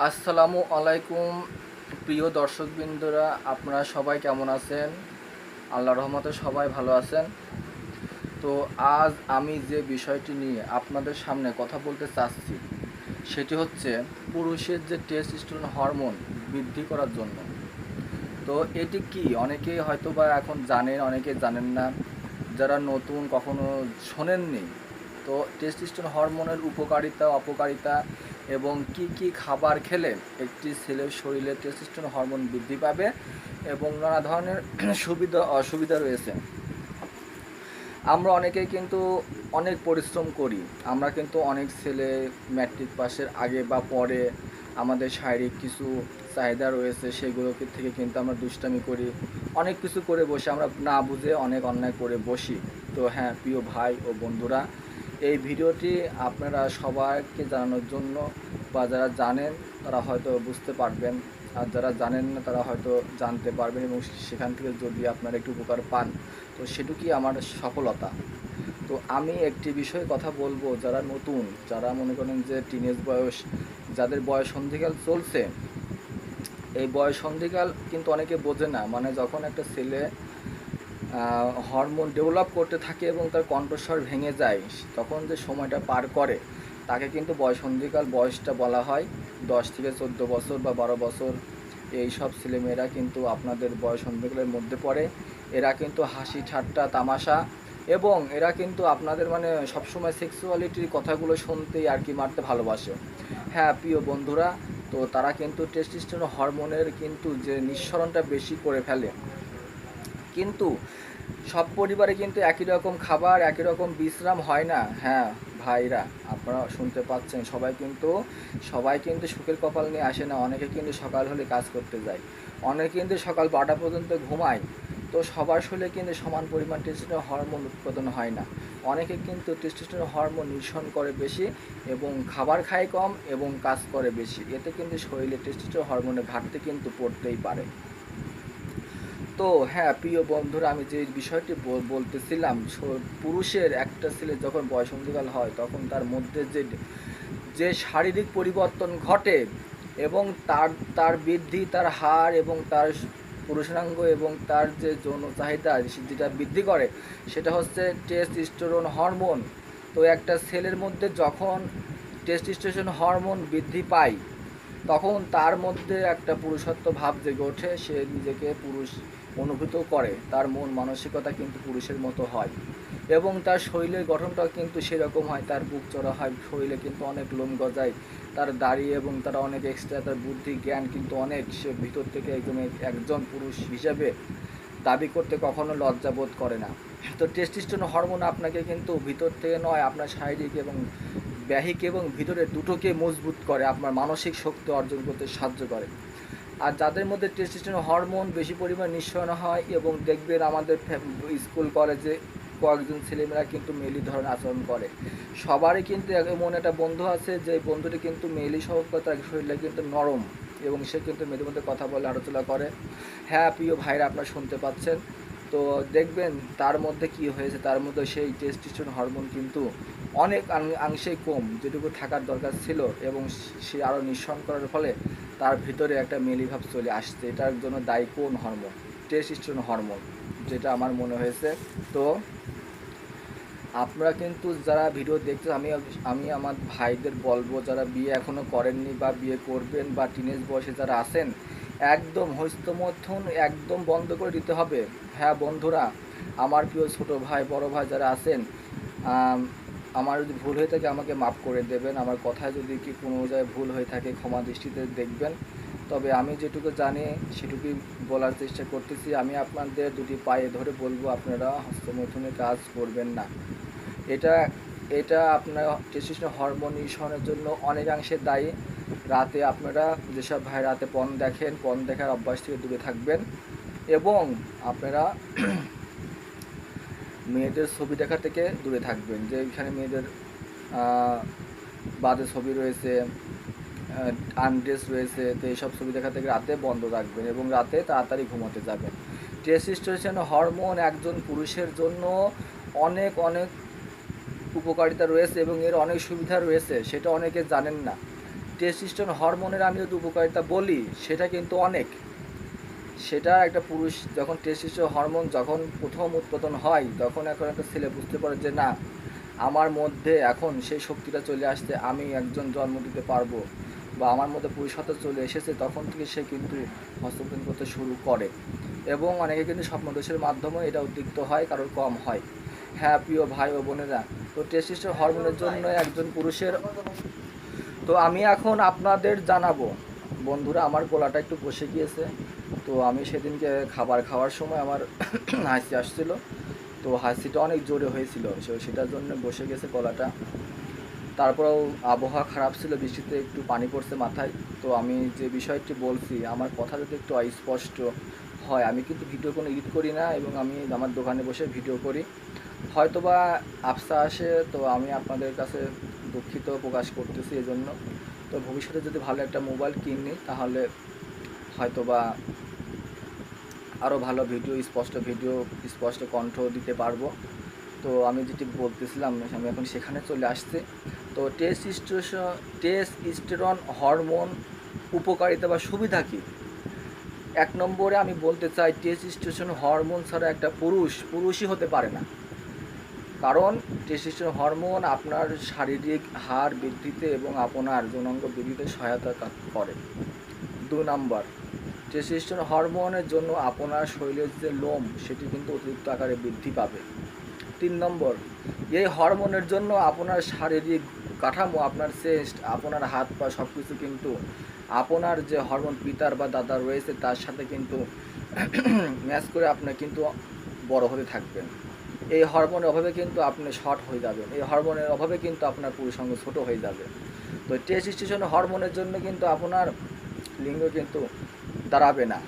আসসালামু আলাইকুম প্রিয় দর্শকবৃন্দরা, আপনারা সবাই কেমন আছেন? আল্লাহর রহমতে সবাই ভালো আছেন। তো আজ আমি যে বিষয়টি নিয়ে আপনাদের সামনে কথা বলতে চাচ্ছি সেটি হচ্ছে পুরুষের যে টেস্টোস্টেরন হরমোন বৃদ্ধি করার জন্য। তো এটি কি অনেকেই হয়তো বা এখন জানেন, অনেকে জানেন না, যারা নতুন কখনো শোনেননি। তো টেস্টোস্টেরন হরমোনের উপকারিতা অপকারিতা এবং কি কি খাবার খেলে একটি ছেলের শরীরে টেস্টোস্টেরন হরমোন বৃদ্ধি পাবে এবং নানা ধরনের সুবিধা অসুবিধা রয়েছে। আমরা অনেকেই কিন্তু অনেক পরিশ্রম করি। আমরা কিন্তু অনেক ছেলে ম্যাট্রিক পাসের আগে বা পরে আমাদের শারীরিক কিছু চাহিদা রয়েছে, সেগুলোকে থেকে কিন্তু আমরা দুষ্টামি করি, অনেক কিছু করে বসে, আমরা না বুঝে অনেক অন্যায় করে বসি। তো হ্যাঁ প্রিয় ভাই ও বন্ধুরা, এই ভিডিওটি আপনারা সবাইকে জানানোর জন্য, বা যারা জানেন তারা হয়তো বুঝতে পারবেন, আর যারা জানেন না তারা হয়তো জানতে পারবেন, এবং সেখান থেকে যদি আপনারা একটু উপকার পান তো সেটুকুই আমার সফলতা। তো আমি একটি বিষয়ে কথা বলবো, যারা নতুন, যারা মনে করেন যে টিনেজ বয়স, যাদের বয়স সন্ধিকাল চলছে, এই বয়স সন্ধিকাল কিন্তু অনেকে বোঝে না। মানে যখন একটা ছেলে হরমোন ডেভেলপ করতে থাকে এবং তার কণ্ঠস্বর ভেঙে যায়, তখন যে সময়টা পার করে তাকে কিন্তু বয়সন্ধিকাল বয়সটা বলা হয়। 10 থেকে 14 বছর বা 12 বছর এই সব ছেলেমেয়েরা কিন্তু আপনাদের বয়সন্ধিকালের মধ্যে পড়ে। এরা কিন্তু হাসি ঠাট্টা তামাশা, এবং এরা কিন্তু আপনাদের মানে সবসময় সেক্সুয়ালিটির কথাগুলো শুনতেই আর কি মারতে ভালোবাসে। হ্যাঁ প্রিয় বন্ধুরা, তো তারা কিন্তু টেস্টোস্টেরন হরমোনের কিন্তু যে নিঃসরণটা বেশি করে ফেলে। কিন্তু সব পরিবারে কিন্তু একই রকম খাবার, একই রকম বিশ্রাম হয় না। হ্যাঁ ভাইরা, আপনারা শুনতে পাচ্ছেন, সবাই কিন্তু সুখের কপাল নিয়ে আসে না। অনেকে কিন্তু সকাল হলে কাজ করতে যায়, অনেকে কিন্তু সকাল 12টা পর্যন্ত ঘুমায়। তো সবার শরীরে কিন্তু সমান পরিমাণ টেস্টোস্টেরন হরমোন উৎপাদন হয় না। অনেকে কিন্তু টেস্টোস্টেরন হরমোন নিঃসরণ করে বেশি, এবং খাবার খায় কম এবং কাজ করে বেশি। এতে কিন্তু শরীরে টেস্টোস্টেরন হরমোনের ঘাটতি কিন্তু পড়তেই পারে। তো হ্যাঁ প্রিয় বন্ধুরা, আমি যে বিষয়টি বলতেছিলাম, পুরুষের একটা ছেলে যখন বয়সন্ধিকাল হয় তখন তার মধ্যে যে যে শারীরিক পরিবর্তন ঘটে, এবং তার তার বৃদ্ধি, তার হার এবং তার পুরুষাঙ্গ এবং তার যে যৌন চাহিদা যেটা বৃদ্ধি করে সেটা হচ্ছে টেস্টোস্টেরন হরমোন। তো একটা ছেলের মধ্যে যখন টেস্টোস্টেরন হরমোন বৃদ্ধি পায় তখন তার মধ্যে একটা পুরুষত্ব ভাব জেগে ওঠে, সে নিজেকে পুরুষ অনুভূত করে, তার মন মানসিকতা কিন্তু পুরুষের মতো হয়, এবং তার শরীরের গঠনটাও কিন্তু সেরকম হয়, তার বুক চড়া হয়, শরীরে কিন্তু অনেক লোম গজায়, তার দাড়ি এবং তার অনেক এক্সট্রা, তার বুদ্ধি জ্ঞান কিন্তু অনেক, সে ভিতর থেকে একজন পুরুষ হিসেবে দাবি করতে কখনো লজ্জা বোধ করে না। তো টেস্টোস্টেরন হরমোন আপনাকে কিন্তু ভিতর থেকে নয়, আপনার শারীরিক এবং বাহ্যিক এবং ভিতরে দুটোকে মজবুত করে, আপনার মানসিক শক্তি অর্জন করতে সাহায্য করে। আর যাদের মধ্যে টেস্টোস্টেরন হরমোন বেশি পরিমাণ নিঃসরণ হয়, এবং দেখবেন আমাদের স্কুল কলেজে কয়েকজন ছেলেমেয়েরা কিন্তু মেলি ধরনের আচরণ করে। সবারই কিন্তু এমন একটা বন্ধু আছে যে বন্ধুটি কিন্তু মেলি স্বভাব, তার শরীরটা কিন্তু নরম, এবং সে কিন্তু মেয়েদের মধ্যে কথা বলে, হাঁটাচলা করে। হ্যাঁ প্রিয় ভাইরা, আপনারা শুনতে পাচ্ছেন। তো দেখবেন তার মধ্যে কি হয়েছে, তার মধ্যে সেই টেস্টোস্টেরন হরমোন কিন্তু অনেক অংশেই কম, যেটুকু থাকার দরকার ছিল, এবং সে আরও নিঃসরণ করার ফলে তার ভিতরে একটা মেলিভাব চলে আসছে। এটার জন্য দায়ী কোন হরমোন? টেস্টোস্টেরন হরমোন, যেটা আমার মনে হয়েছে। তো আপনারা কিন্তু যারা ভিডিও দেখতে, আমি আমার ভাইদের বলবো, যারা বিয়ে এখনও করেননি বা বিয়ে করবেন বা টিনেজ বয়সে যারা আছেন, একদম হস্তমৈথুন একদম বন্ধ করে দিতে হবে। হ্যাঁ বন্ধুরা, আমার প্রিয় ছোটো ভাই বড় ভাই যারা আছেন, আমার যদি ভুল হয়ে থাকে আমাকে মাফ করে দেবেন, আমার কথায় যদি কি কোনো জায়গায় ভুল হয়ে থাকে ক্ষমা দৃষ্টিতে দেখবেন। তবে আমি যেটুকু জানি সেটুকুই বলার চেষ্টা করতেছি। আমি আপনাদের দুটি পায়ে ধরে বলবো, আপনারা হস্তমৈথুনের কাজ করবেন না। এটা এটা আপনার টেস্টোস্টেরন হরমোন নিঃসরণের জন্য অনেকাংশে দায়ী। রাতে আপনারা যেসব ভাই রাতে পর্ন দেখেন, পর্ন দেখার অভ্যাস থেকে দূরে থাকবেন, এবং আপনারা মেয়েদের ছবি দেখা থেকে দূরে থাকবেন, যে এখানে মেয়েদের বাজে ছবি রয়েছে, আনড্রেস রয়েছে, তো এইসব ছবি দেখা থেকে রাতে বন্ধ রাখবেন, এবং রাতে তাড়াতাড়ি ঘুমাতে যাবেন। টেস্টোস্টেরন হরমোন একজন পুরুষের জন্য অনেক অনেক উপকারিতা রয়েছে, এবং এর অনেক সুবিধা রয়েছে, সেটা অনেকে জানেন না। টেস্টোস্টেরন হরমোনের আমি যদি উপকারিতা বলি সেটা কিন্তু অনেক। সেটা একটা পুরুষ যখন টেস্টোস্টেরন হরমোন যখন প্রথম উৎপাদন হয় তখন এখন একটা ছেলে বুঝতে পারে যে না, আমার মধ্যে এখন সেই শক্তিটা চলে আসছে, আমি একজন জন্ম দিতে পারবো, বা আমার মধ্যে পুরুষত্ব চলে এসেছে, তখন থেকে সে কিন্তু হস্তমৈথুন করতে শুরু করে। এবং অনেকে কিন্তু স্বপ্নদোষের মাধ্যমে এটা উদ্দীপ্ত হয়, কারোর কম হয়। হ্যাঁ প্রিয় ভাই ও বোনেরা, তো টেস্টোস্টেরন হরমোনের জন্য একজন পুরুষের, তো আমি এখন আপনাদের জানাবো বন্ধুরা, আমার গলাটা একটু বসে গিয়েছে। তো আমি সেদিনকে খাবার খাওয়ার সময় আমার হাসি আসছিল, তো হাসিটা অনেক জোরে হয়েছিল, সেটার জন্য বসে গেছে গলাটা। তারপরেও আবহাওয়া খারাপ ছিল, বৃষ্টিতে একটু পানি পড়ছে মাথায়। তো আমি যে বিষয়টি বলছি আমার কথা যদি একটু অস্পষ্ট হয়, আমি কিন্তু ভিডিও কোনো এডিট করি না, এবং আমি আমার দোকানে বসে ভিডিও করি, হয়তোবা আফসা আসে, তো আমি আপনাদের কাছে দুঃখিত প্রকাশ করতেছি এজন্য। তো ভবিষ্যতে যদি ভালো একটা মোবাইল কিনি তাহলে হয়তোবা আরও ভালো ভিডিও, স্পষ্ট কণ্ঠ দিতে পারবো। তো আমি যেটি বলতেছিলাম আমি এখন সেখানে চলে আসছি। তো টেস্টোস্টেরন হরমোন উপকারিতা বা সুবিধা কী? 1 নম্বরে আমি বলতে চাই, টেস্টোস্টেরন হরমোন ছাড়া একটা পুরুষই হতে পারে না। কারণ টেস্টোস্টেরন হরমোন আপনার শারীরিক হার বৃদ্ধিতে এবং আপনার যৌনাঙ্গ বৃদ্ধিতে সহায়তা করে। 2 নম্বর, টেস্টোস্টেরন হরমোনের জন্য আপনার শরীরের যে লোম সেটি কিন্তু অতিরিক্ত আকারে বৃদ্ধি পাবে। 3 নম্বর, এই হরমোনের জন্য আপনার শারীরিক কাঠামো, আপনার চেস্ট, আপনার হাত পা সব কিছু কিন্তু আপনার যে হরমোন পিতার বা দাদার রয়েছে তার সাথে কিন্তু ম্যাচ করে আপনি কিন্তু বড় হতে থাকবেন। এই হরমোনের অভাবে কিন্তু আপনি শর্ট হয়ে যাবেন, এই হরমোনের অভাবে কিন্তু আপনার পুরুষাঙ্গ ছোট হয়ে যাবে। তো টেস্টোস্টেরন হরমোনের জন্য কিন্তু আপনার লিঙ্গ কিন্তু দাঁড়াবে না।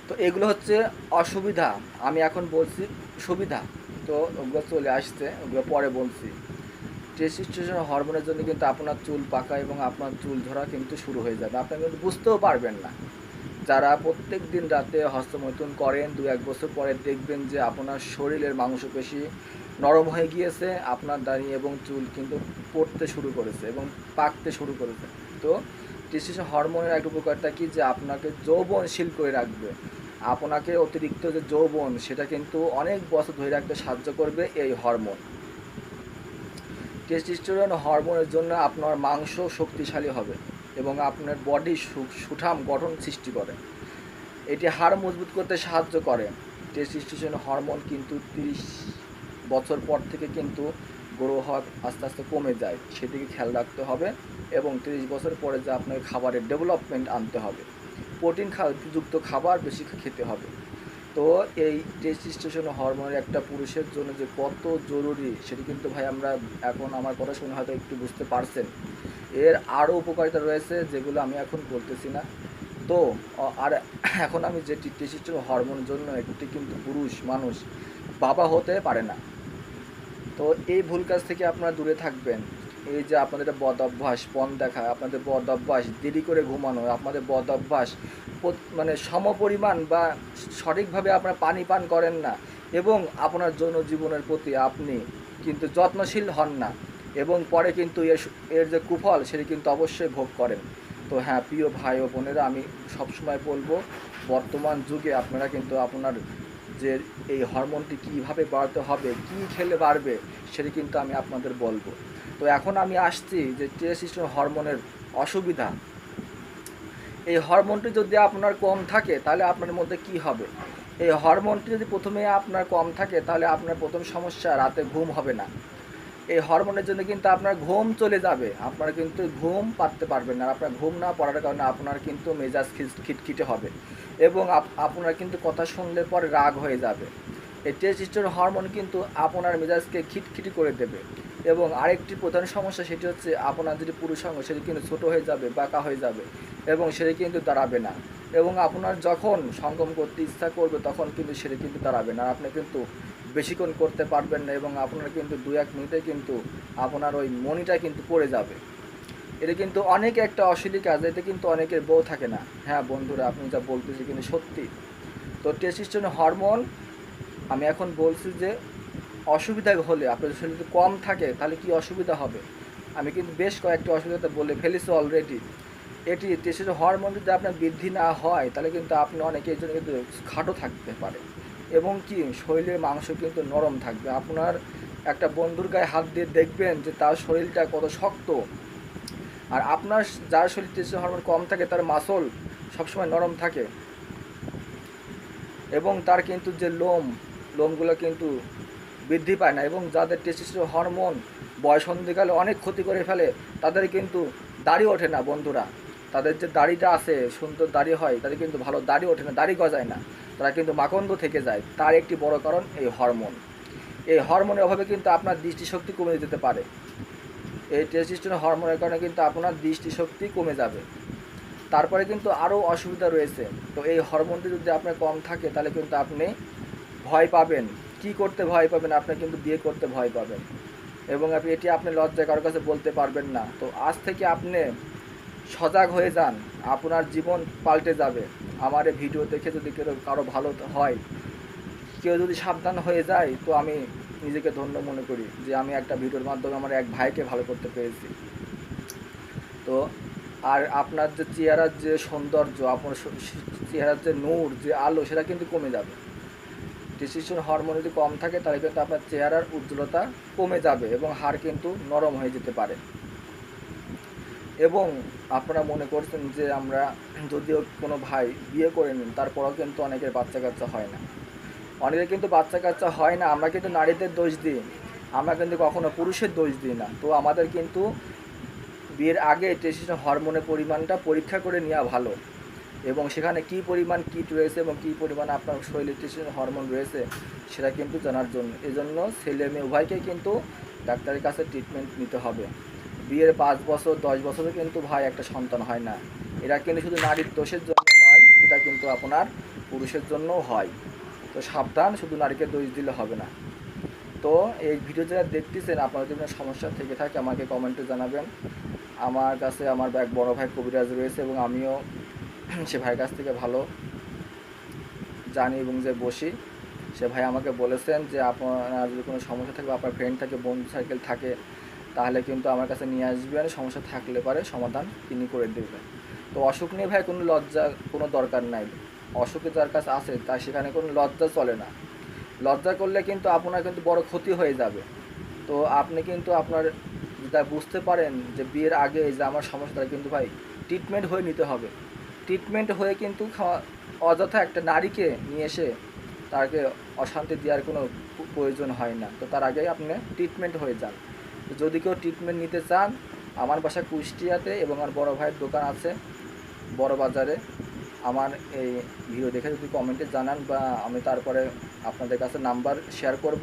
তো এগুলো হচ্ছে অসুবিধা, আমি এখন বলছি সুবিধা। তো ওগুলো চলে আসছে, ওগুলো পরে বলছি। টেস্টোস্টেরন হরমোনের জন্য কিন্তু আপনার চুল পাকা এবং আপনার চুল ঝরা কিন্তু শুরু হয়ে যাবে, আপনি কিন্তু বুঝতেও পারবেন না। যারা প্রত্যেক দিন রাতে হস্তমৈথুন করেন 2-1 বছর পরে দেখবেন যে আপনার শরীরের মাংসপেশি নরম হয়ে গিয়েছে, আপনার দাড়ি এবং চুল কিন্তু পড়তে শুরু করেছে এবং পাকতে শুরু করেছে। তো টেস্টোস্টেরন হরমোনের একটা উপকারিতা কি, যে আপনাকে যৌবনশীল করে রাখবে, আপনাকে অতিরিক্ত যে যৌবন সেটা কিন্তু অনেক বছর ধরে রাখতে সাহায্য করবে এই হরমোন। টেস্টোস্টেরন হরমোনের জন্য আপনার মাংস শক্তিশালী হবে এবং আপনার বডি সুঠাম গঠন সৃষ্টি করে, এটি হাড় মজবুত করতে সাহায্য করে। টেস্টোস্টেরন হরমোন কিন্তু 30 বছর পর থেকে কিন্তু গ্রো হওয়া আস্তে আস্তে কমে যায়, সেদিকে খেয়াল রাখতে হবে। এবং 30 বছর পরে যে আপনাকে খাবারের ডেভেলপমেন্ট আনতে হবে, প্রোটিন যুক্ত খাবার বেশি খেতে হবে। তো এই টেস্টোস্টেরন হরমোনের একটা পুরুষের জন্য যে কত জরুরি সেটি কিন্তু ভাই আমরা এখন আমার কথা শুনে হয়তো একটু বুঝতে পারছেন। এর আরও উপকারিতা রয়েছে যেগুলো আমি এখন বলতেছি না। তো আর এখন আমি যে টেস্টোস্টেরন হরমোনের জন্য একটি কিন্তু পুরুষ মানুষ বাবা হতে পারে না। তো এই ভুল কাজ থেকে আপনারা দূরে থাকবেন। এই যে আপনাদের বদ অভ্যাস, পণ দেখা, আপনাদের বদ অভ্যাস দেরি করে ঘুমানো, আপনাদের বদ অভ্যাস মানে সমপরিমাণ বা সঠিকভাবে আপনারা পানি পান করেন না, এবং আপনার যৌন জীবনের প্রতি আপনি কিন্তু যত্নশীল হন না, এবং পরে কিন্তু এর যে কুফল সেটি কিন্তু অবশ্যই ভোগ করেন। তো হ্যাঁ প্রিয় ভাই ও বোনেরা, আমি সবসময় বলবো বর্তমান যুগে আপনারা কিন্তু আপনার যে এই হরমোনটি কীভাবে বাড়াতে হবে, কী খেলে বাড়বে সেটি কিন্তু আমি আপনাদের বলবো। তো এখন আমি আসছি যে টেস্টোস্টেরন হরমোনের অসুবিধা। এই হরমোনটি যদি আপনার কম থাকে তাহলে আপনার মধ্যে কি হবে? এই হরমোনটি যদি প্রথমে আপনার কম থাকে তাহলে আপনার প্রথম সমস্যা রাতে ঘুম হবে না। এই হরমোনের জন্য কিন্তু আপনার ঘুম চলে যাবে, আপনারা কিন্তু ঘুম পাড়তে পারবেন না। আপনার ঘুম না পড়ার কারণে আপনার কিন্তু মেজাজ খিটখিটে হবে এবং আপনার কিন্তু কথা শুনলে পরে রাগ হয়ে যাবে। এই টেস্টোস্টেরন হরমোন কিন্তু আপনার মেজাজকে খিটখিটি করে দেবে। এবং আরেকটি প্রধান সমস্যা সেটি হচ্ছে আপনার যদি পুরুষাঙ্গ সেটি কিন্তু ছোটো হয়ে যাবে, বাঁকা হয়ে যাবে এবং সেটি কিন্তু দাঁড়াবে না। এবং আপনার যখন সঙ্গম করতে ইচ্ছা করবে তখন কিন্তু সেটি কিন্তু দাঁড়াবে না, আপনি কিন্তু বেশিক্ষণ করতে পারবেন না এবং আপনার কিন্তু 2-1 মিনিটে কিন্তু আপনার ওই মনিটা কিন্তু পড়ে যাবে। এটা কিন্তু অনেক একটা অশ্লীল কাজ, এতে কিন্তু অনেকের বউ থাকে না। হ্যাঁ বন্ধুরা, আপনি যা বলতেছি কিন্তু সত্যি। তো টেস্টোস্টেরন হরমোন আমি এখন বলছি যে অসুবিধা হলে আপনার শরীরে যদি কম থাকে তাহলে কি অসুবিধা হবে। আমি কিন্তু বেশ কয়েকটি অসুবিধা বলে ফেলেছি অলরেডি। এটি টেস্টোস্টেরন হরমোন যদি আপনার বৃদ্ধি না হয় তাহলে কিন্তু আপনি অনেকের জন্য কিন্তু খাটো থাকতে পারে এবং কি শরীরের মাংস কিন্তু নরম থাকবে। আপনার একটা বন্ধুর গায়ে হাত দিয়ে দেখবেন যে তার শরীরটা কত শক্ত, আর আপনার যার শরীরে টেস্টোস্টেরন হরমোন কম থাকে তার মাসল সবসময় নরম থাকে এবং তার কিন্তু যে লোমগুলো কিন্তু বৃদ্ধি পায় না। এবং যাদের টেস্টোস্টেরন হরমোন বয়সন্ধিকালে অনেক ক্ষতি করে ফেলে তাদের কিন্তু দাড়ি ওঠে না বন্ধুরা। তাদের যে দাড়িটা আছে সুন্দর দাড়ি হয়, তাদের কিন্তু ভালো দাড়ি ওঠে না, দাড়ি গজায় না, তারা কিন্তু মাকন্দ থেকে যায়। তার একটি বড় কারণ এই হরমোন। এই হরমোনের অভাবে কিন্তু আপনার দৃষ্টিশক্তি কমে যেতে পারে। এই টেস্টোস্টেরন হরমোনের কারণে কিন্তু আপনার দৃষ্টিশক্তি কমে যাবে। তারপরে কিন্তু আরও অসুবিধা রয়েছে। তো এই হরমোনটি যদি আপনার কম থাকে তাহলে কিন্তু আপনি ভয় পাবেন। কি করতে ভয় পাবেন? আপনি কিন্তু বিয়ে করতে ভয় পাবেন এবং এটি আপনি লজ্জায় কারোর কাছে বলতে পারবেন না। তো আজ থেকে আপনি সজাগ হয়ে যান, আপনার জীবন পাল্টে যাবে। আমার এই ভিডিও দেখে যদি কারো ভালো হয়, কেউ যদি সাবধান হয়ে যায়, তো আমি নিজেকে ধন্য মনে করি যে আমি একটা ভিডিওর মাধ্যমে আমার এক ভাইকে ভালো করতে পেরেছি। তো আর আপনার যে চেহারার যে সৌন্দর্য, আপনার চেহারার যে নূর, যে আলো, সেটা কিন্তু কমে যাবে। টেস্টোস্টেরন হরমোন যদি কম থাকে তাহলে কিন্তু আপনার চেহারার উজ্জ্বলতা কমে যাবে এবং হাড় কিন্তু নরম হয়ে যেতে পারে। এবং আপনারা মনে করছেন যে আমরা যদিও কোনো ভাই বিয়ে করে নিন তারপরেও কিন্তু অনেকের বাচ্চা কাচ্চা হয় না, অনেকের কিন্তু বাচ্চা কাচ্চা হয় না। আমরা কিন্তু নারীদের দোষ দিই, আমরা কিন্তু কখনো পুরুষের দোষ দিই না। তো আমাদের কিন্তু বিয়ের আগে টেস্টোস্টেরন হরমোনের পরিমাণটা পরীক্ষা করে নেওয়া ভালো এবং সেখানে কী পরিমাণ কিট রয়েছে এবং কী পরিমাণ আপনার শরীরে টেস্টোস্টেরন হরমোন রয়েছে সেটা কিন্তু জানার জন্য। এজন্য ছেলে মেয়ে উভয়কেই কিন্তু ডাক্তারের কাছে ট্রিটমেন্ট নিতে হবে। বিয়ের 5 বছর 10 বছরও কিন্তু ভাই একটা সন্তান হয় না। এটা কিন্তু শুধু নারীর দোষের জন্য নয়, এটা কিন্তু আপনার পুরুষের জন্যও হয়। তো সাবধান, শুধু নারীকে দোষ দিলে হবে না। তো এই ভিডিও যারা দেখতেছেন, আপনার যদি কোনো সমস্যা থেকে থাকে আমাকে কমেন্টে জানাবেন। আমার কাছে আমার এক বড় ভাই কবিরাজ রয়েছে এবং আমিও সে ভাইয়ের কাছ থেকে ভালো জানি এবং যে বসি। সে ভাই আমাকে বলেছেন যে আপনার যদি কোনো সমস্যা থাকে, আপনার ফ্রেন্ড থাকে, বন্ধু সার্কেল থাকে, তাহলে কিন্তু আমার কাছে নিয়ে আসবেন। সমস্যা থাকলে পারে সমাধান তিনি করে দেবেন। তো অসুখ নিয়ে ভাই কোনো লজ্জা কোনো দরকার নাই। অসুখে যার কাছে আছে তার সেখানে কোনো লজ্জা চলে না। লজ্জা করলে কিন্তু আপনার কিন্তু বড় ক্ষতি হয়ে যাবে। তো আপনি কিন্তু আপনার যেটা বুঝতে পারেন যে বিয়ের আগে যে আমার সমস্যাটা, কিন্তু ভাই ট্রিটমেন্ট হয়ে নিতে হবে। ট্রিটমেন্ট হয়ে কিন্তু অযথা একটা নারীকে নিয়ে এসে তাকে অশান্তি দেওয়ার কোনো প্রয়োজন হয় না। তো তার আগেই আপনি ট্রিটমেন্ট হয়ে যান। যদি কেউ ট্রিটমেন্ট নিতে চান, আমার বাসা কুষ্টিয়াতে এবং আমার বড় ভাইয়ের দোকান আছে বড় বাজারে। আমার এই ভিডিও দেখে যদি কমেন্টে জানান বা আমি তারপরে আপনাদের কাছে নাম্বার শেয়ার করব।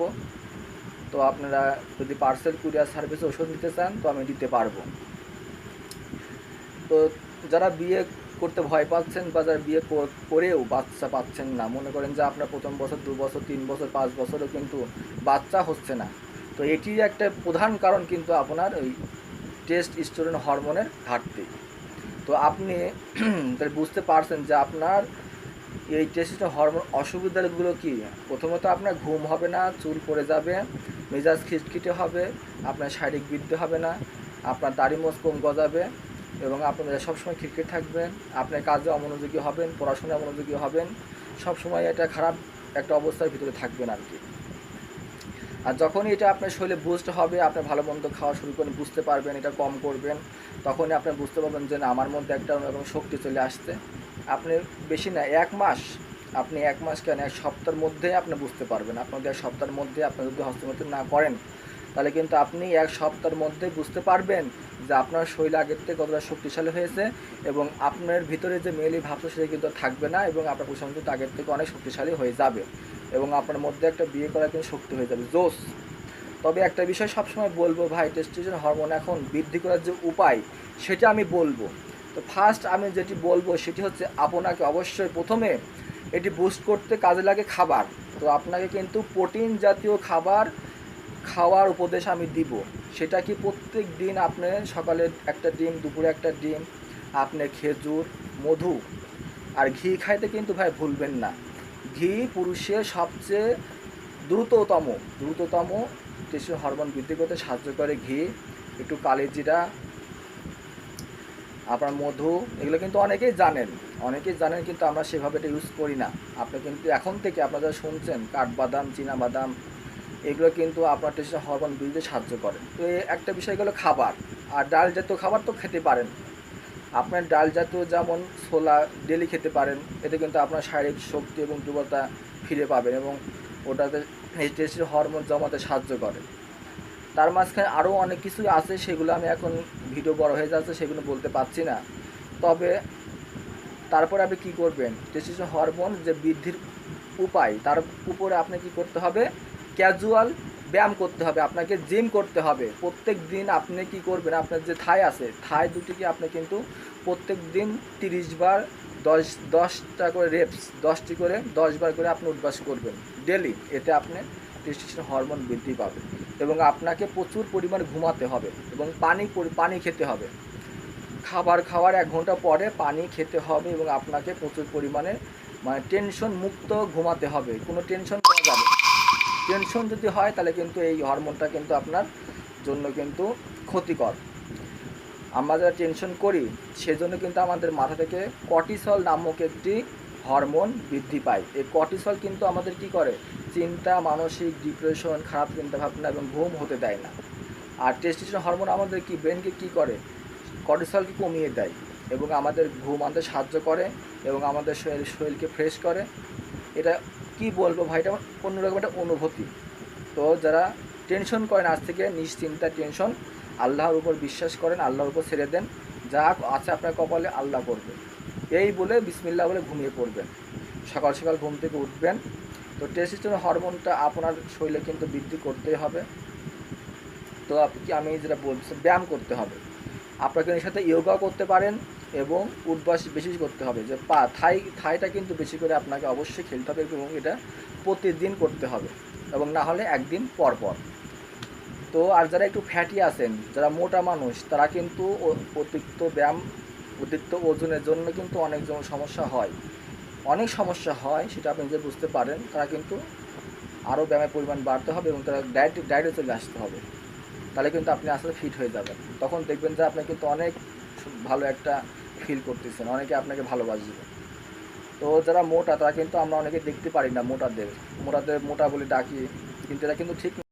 তো আপনারা যদি পার্সেল কুরিয়ার সার্ভিসে ওষুধ নিতে চান তো আমি দিতে পারবো। তো যারা বিয়ে করতে ভয় পাচ্ছেন বা যারা বিয়ে করেও বাচ্চা পাচ্ছেন না, মনে করেন যে আপনার প্রথম বছর 2 বছর 3 বছর 5 বছরও কিন্তু বাচ্চা হচ্ছে না, তো এটির একটা প্রধান কারণ কিন্তু আপনার ওই টেস্টোস্টেরন হরমোনের ঘাটতি। তো আপনি বুঝতে পারছেন যে আপনার এই টেস্টোস্টেরন হরমোন অসুবিধাগুলো কী। প্রথমত আপনার ঘুম হবে না, চুল পড়ে যাবে, মেজাজ খিটখিটে হবে, আপনার শারীরিক বৃদ্ধি হবে না, আপনার দাড়ি মোচ কম গজাবে এবং আপনারা সবসময় খিটখিটে থাকবেন, আপনার কাজে অমনোযোগী হবেন, পড়াশোনায় অমনোযোগী হবেন, সবসময় এটা খারাপ একটা অবস্থার ভিতরে থাকবেন আর কি। আর যখনই এটা আপনার শরীরে বুস্ট হবে, আপনি ভালো মন্দ খাওয়া শুরু করেন, বুঝতে পারবেন, এটা কম করবেন, তখনই আপনি বুঝতে পারবেন যে না আমার মধ্যে একটা অন্যরকম শক্তি চলে আসছে। আপনি বেশি না 1 মাস, আপনি 1 মাস কেন 1 সপ্তাহের মধ্যেই আপনি বুঝতে পারবেন। আপনাদের 1 সপ্তাহের মধ্যে আপনি যদি হস্তমৈথুন না করেন তাহলে কিন্তু আপনি 1 সপ্তাহের মধ্যেই বুঝতে পারবেন যে আপনার শরীর আগের থেকে কতটা শক্তিশালী হয়েছে এবং আপনার ভিতরে যে মেয়েলি ভাবটা সেটা কিন্তু থাকবে না এবং আপনার পুরুষ কিন্তু আগের থেকে অনেক শক্তিশালী হয়ে যাবে এবং আপনার মধ্যে একটা বিয়ে করার কিন্তু শক্তি হয়ে যাবে, জোশ। তবে একটা বিষয় সবসময় বলবো ভাই, টেস্টোস্টেরন হরমোন এখন বৃদ্ধি করার যে উপায় সেটা আমি বলবো। তো ফার্স্ট আমি যেটি বলবো সেটি হচ্ছে আপনাকে অবশ্যই প্রথমে এটি বুস্ট করতে কাজে লাগে খাবার। তো আপনাকে কিন্তু প্রোটিন জাতীয় খাবার খাওয়ার উপদেশ আমি দিব। সেটা কি প্রত্যেক দিন আপনি সকালে একটা ডিম, দুপুরে একটা ডিম, আপনি খেজুর, মধু আর ঘি খাইতে কিন্তু ভাই ভুলবেন না। ঘি পুরুষের সবচেয়ে দ্রুততম টেস্টোস্টেরন হরমোন বৃদ্ধি করতে সাহায্য করে ঘি। একটু কালিজিরা, আপনার মধু, এগুলো কিন্তু অনেকেই জানেন কিন্তু আমরা সেভাবে এটা ইউজ করি না। আপনি কিন্তু এখন থেকে আপনারা যারা শুনছেন কাঠবাদাম, চীনাবাদাম, এগুলো কিন্তু আপনার টেস্টের হরমোন বৃদ্ধিতে সাহায্য করে। তো এই একটা বিষয় গেলো খাবার। আর ডাল জাতীয় খাবার তো খেতে পারেন, আপনার ডাল জাতীয় যেমন ছোলা ডেলি খেতে পারেন, এতে কিন্তু আপনার শারীরিক শক্তি এবং দুর্বলতা ফিরে পাবেন এবং ওটাতে এই টেস্টের হরমোন জমাতে সাহায্য করে। তার মাঝখানে আরও অনেক কিছুই আছে, সেগুলো আমি এখন ভিডিও বড় হয়ে যাচ্ছে সেগুলো বলতে পারছি না। তবে তারপরে আপনি কী করবেন, টেস্টোস্টেরন হরমোন যে বৃদ্ধির উপায়, তার উপরে আপনি কি করতে হবে, ক্যাজুয়াল ব্যায়াম করতে হবে, আপনাকে জিম করতে হবে। প্রত্যেক দিন আপনি কি করবেন, আপনার যে থাই আছে, থাই দুটিকে আপনি কিন্তু প্রত্যেক দিন 30 বার 10টা করে রেপস, 10টি করে 10 বার করে আপনি অভ্যাস করবেন ডেলি। এতে আপনি টেস্টোস্টেরন হরমোন বৃদ্ধি পাবে। এবং আপনাকে প্রচুর পরিমাণে ঘুমাতে হবে এবং পানি খেতে হবে। খাবার খাওয়ার 1 ঘন্টা পরে পানি খেতে হবে এবং আপনাকে প্রচুর পরিমাণে টেনশন মুক্ত ঘুমাতে হবে। কোনো টেনশন করা যাবে, টেনশন যদি হয় তাহলে কিন্তু এই হরমোনটা কিন্তু আপনার জন্য কিন্তু ক্ষতিকর। আমরা যারা টেনশন করি সেজন্য কিন্তু আমাদের মাথা থেকে কর্টিসল নামক একটি হরমোন বৃদ্ধি পায়। এই কর্টিসল কিন্তু আমাদের কি করে, চিন্তা, মানসিক ডিপ্রেশন, খারাপ চিন্তাভাবনা এবং ঘুম হতে দেয় না। আর টেস্টোস্টেরন হরমোন আমাদের কি ব্রেনকে কী করে, কর্টিসলকে কমিয়ে দেয় এবং আমাদের ঘুম আনতে সাহায্য করে এবং আমাদের শরীরকে ফ্রেশ করে। এটা কি বলবো ভাই, এটা অন্যরকম একটা অনুভূতি। তো যারা টেনশন করেন আজ থেকে নিশ্চিন্তা টেনশন আল্লাহর উপর বিশ্বাস করেন, আল্লাহর উপর ছেড়ে দেন, যা আছে আপনার কপালে আল্লাহ করবে। এই বলে বিসমিল্লাহ বলে ঘুমিয়ে পড়বেন, সকাল সকাল ঘুম থেকে উঠবেন। তো টেস্টোস্টেরন হরমোনটা আপনার শরীরে কিন্তু বৃদ্ধি করতেই হবে। তো আমি যেটা বলছি, ব্যায়াম করতে হবে, আপনাকে এর সাথে ইয়োগাও করতে পারেন এবং উঠবাস বেশি করতে হবে। যে থাইটা কিন্তু বেশি করে আপনাকে অবশ্যই খেলতে হবে এবং এটা প্রতিদিন করতে হবে এবং না হলে একদিন পর পর। তো আর যারা একটু ফ্যাটি আছেন, যারা মোটা মানুষ, তারা কিন্তু অতিরিক্ত ওজনের জন্য কিন্তু অনেক সমস্যা হয়, সেটা আপনি যে বুঝতে পারেন। তারা কিন্তু আরও ব্যায়ামের পরিমাণ বাড়তে হবে এবং তারা ডায়েটে চলে আসতে হবে। তাহলে কিন্তু আপনি আসলে ফিট হয়ে যাবেন। তখন দেখবেন যে আপনি কিন্তু অনেক ভালো একটা ফিল করতেছেন, অনেকে আপনাকে ভালোবাসবে। তো যারা মোটা, তারা কিন্তু আমরা অনেকে দেখতে পারি না, মোটা বলে ডাকি, কিন্তু এটা কিন্তু ঠিক